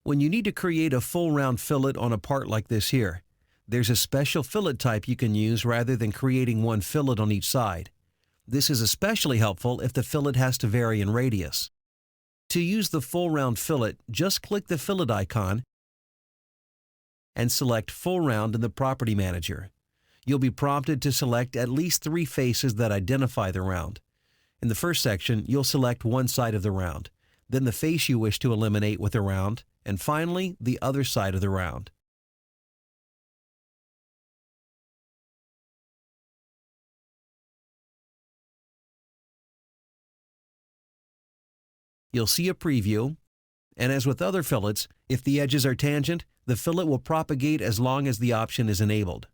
When you need to create a full round fillet on a part like this here, there's a special fillet type you can use rather than creating one fillet on each side. This is especially helpful if the fillet has to vary in radius. To use the full round fillet, just click the fillet icon and select Full Round in the Property Manager. You'll be prompted to select at least 3 faces that identify the round. In the first section, you'll select one side of the round, then the face you wish to eliminate with the round, and finally, the other side of the round. You'll see a preview, and as with other fillets, if the edges are tangent, the fillet will propagate as long as the option is enabled.